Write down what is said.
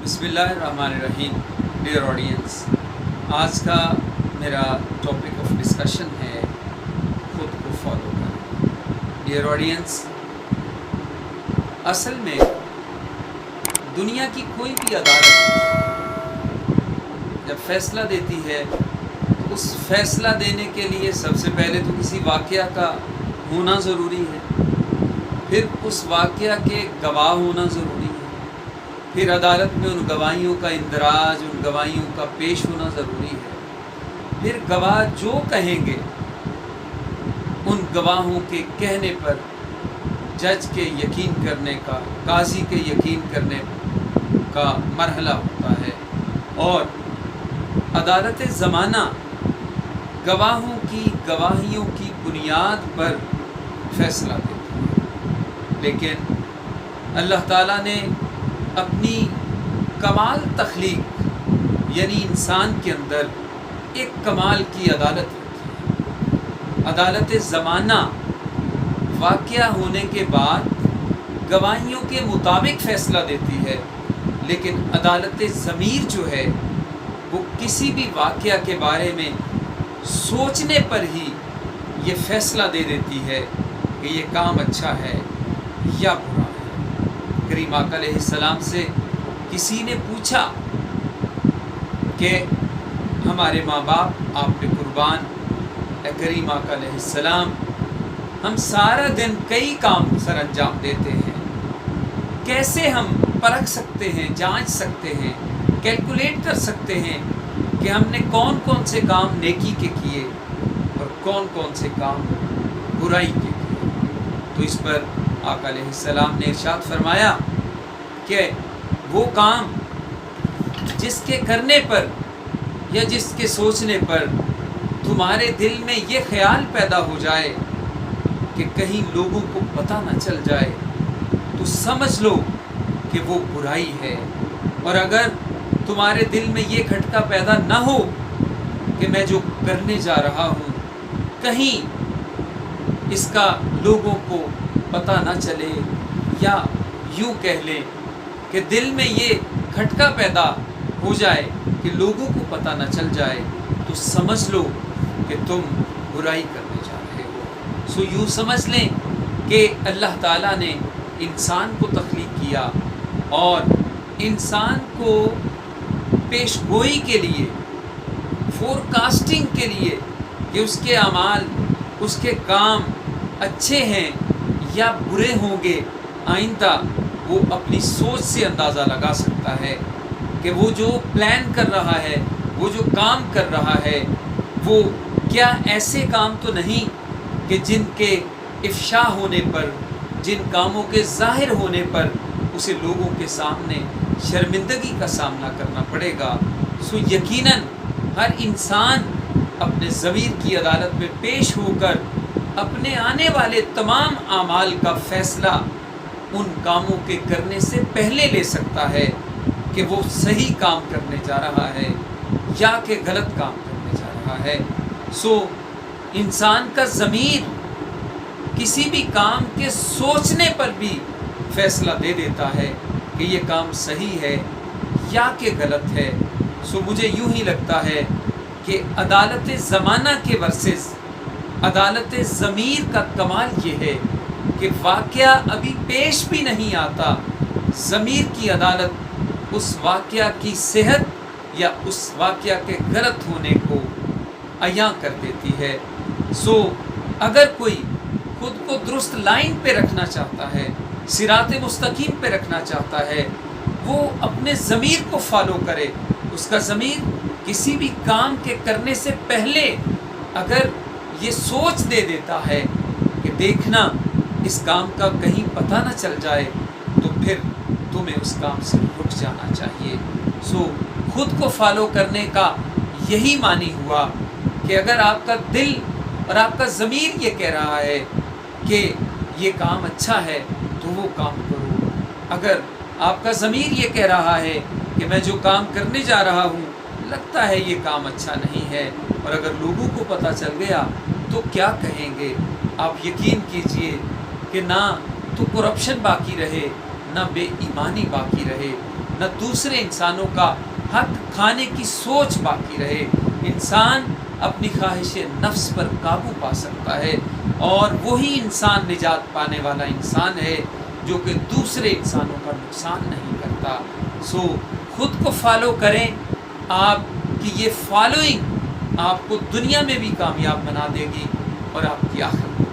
بسم اللہ الرحمن الرحیم. ڈیئر آڈینس، آج کا میرا ٹاپک آف ڈسکشن ہے خود کو فالو کرنا. ڈیئر آڈینس، اصل میں دنیا کی کوئی بھی عدالت جب فیصلہ دیتی ہے تو اس فیصلہ دینے کے لیے سب سے پہلے تو کسی واقعہ کا ہونا ضروری ہے، پھر اس واقعہ کے گواہ ہونا ضروری ہے، پھر عدالت میں ان گواہیوں کا اندراج، ان گواہیوں کا پیش ہونا ضروری ہے، پھر گواہ جو کہیں گے ان گواہوں کے کہنے پر جج کے یقین کرنے کا، قاضی کے یقین کرنے کا مرحلہ ہوتا ہے. اور عدالت زمانہ گواہوں کی گواہیوں کی بنیاد پر فیصلہ دیتی ہے، لیکن اللہ تعالیٰ نے اپنی کمال تخلیق یعنی انسان کے اندر ایک کمال کی عدالت رکھی ہے. عدالت زمانہ واقعہ ہونے کے بعد گواہیوں کے مطابق فیصلہ دیتی ہے، لیکن عدالت ضمیر جو ہے وہ کسی بھی واقعہ کے بارے میں سوچنے پر ہی یہ فیصلہ دے دیتی ہے کہ یہ کام اچھا ہے یا برا ہے. کریم آقا علیہ السلام سے کسی نے پوچھا کہ ہمارے ماں باپ آپ پہ قربان، اے کریم آقا علیہ السلام، ہم سارا دن کئی کام سر انجام دیتے ہیں، کیسے ہم پرکھ سکتے ہیں، جانچ سکتے ہیں، کیلکولیٹ کر سکتے ہیں کہ ہم نے کون کون سے کام نیکی کے کیے اور کون کون سے کام برائی کے کیے. تو اس پر آقا علیہ السلام نے ارشاد فرمایا کہ وہ کام جس کے کرنے پر یا جس کے سوچنے پر تمہارے دل میں یہ خیال پیدا ہو جائے کہ کہیں لوگوں کو پتہ نہ چل جائے تو سمجھ لو کہ وہ برائی ہے. اور اگر تمہارے دل میں یہ کھٹکا پیدا نہ ہو کہ میں جو کرنے جا رہا ہوں کہیں اس کا لوگوں کو پتہ نہ چلے، یا یوں کہہ لیں کہ دل میں یہ کھٹکا پیدا ہو جائے کہ لوگوں کو پتہ نہ چل جائے، تو سمجھ لو کہ تم برائی کرنے جا رہے ہو. یوں سمجھ لیں کہ اللہ تعالیٰ نے انسان کو تخلیق کیا اور انسان کو پیش گوئی کے لیے، فورکاسٹنگ کے لیے کہ اس کے اعمال، اس کے کام اچھے ہیں یا برے ہوں گے، آئندہ وہ اپنی سوچ سے اندازہ لگا سکتا ہے کہ وہ جو پلان کر رہا ہے، وہ جو کام کر رہا ہے، وہ کیا ایسے کام تو نہیں کہ جن کے افشا ہونے پر، جن کاموں کے ظاہر ہونے پر اسے لوگوں کے سامنے شرمندگی کا سامنا کرنا پڑے گا. یقیناً ہر انسان اپنے ضمیر کی عدالت میں پیش ہو کر اپنے آنے والے تمام اعمال کا فیصلہ ان کاموں کے کرنے سے پہلے لے سکتا ہے کہ وہ صحیح کام کرنے جا رہا ہے یا کہ غلط کام کرنے جا رہا ہے. انسان کا ضمیر کسی بھی کام کے سوچنے پر بھی فیصلہ دے دیتا ہے کہ یہ کام صحیح ہے یا کہ غلط ہے. مجھے یوں ہی لگتا ہے کہ عدالت زمانہ کے ورسز عدالت ضمیر کا کمال یہ ہے کہ واقعہ ابھی پیش بھی نہیں آتا، ضمیر کی عدالت اس واقعہ کی صحت یا اس واقعہ کے غلط ہونے کو عیاں کر دیتی ہے. اگر کوئی خود کو درست لائن پہ رکھنا چاہتا ہے، صراط مستقیم پہ رکھنا چاہتا ہے، وہ اپنے ضمیر کو فالو کرے. اس کا ضمیر کسی بھی کام کے کرنے سے پہلے اگر یہ سوچ دے دیتا ہے کہ دیکھنا اس کام کا کہیں پتہ نہ چل جائے، تو پھر تمہیں اس کام سے رک جانا چاہیے. خود کو فالو کرنے کا یہی معنی ہوا کہ اگر آپ کا دل اور آپ کا ضمیر یہ کہہ رہا ہے کہ یہ کام اچھا ہے تو وہ کام کرو. اگر آپ کا ضمیر یہ کہہ رہا ہے کہ میں جو کام کرنے جا رہا ہوں لگتا ہے یہ کام اچھا نہیں ہے، اور اگر لوگوں کو پتہ چل گیا تو کیا کہیں گے، آپ یقین کیجئے کہ نہ تو کرپشن باقی رہے، نہ بے ایمانی باقی رہے، نہ نہ دوسرے انسانوں کا حق کھانے کی سوچ باقی رہے۔ انسان اپنی خواہش نفس پر قابو پا سکتا ہے، اور وہی انسان نجات پانے والا انسان ہے جو کہ دوسرے انسانوں کا نقصان نہیں کرتا۔ سو خود کو فالو کریں، آپ کی یہ فالوئنگ آپ کو دنیا میں بھی کامیاب بنا دے گی اور آپ کی آخرت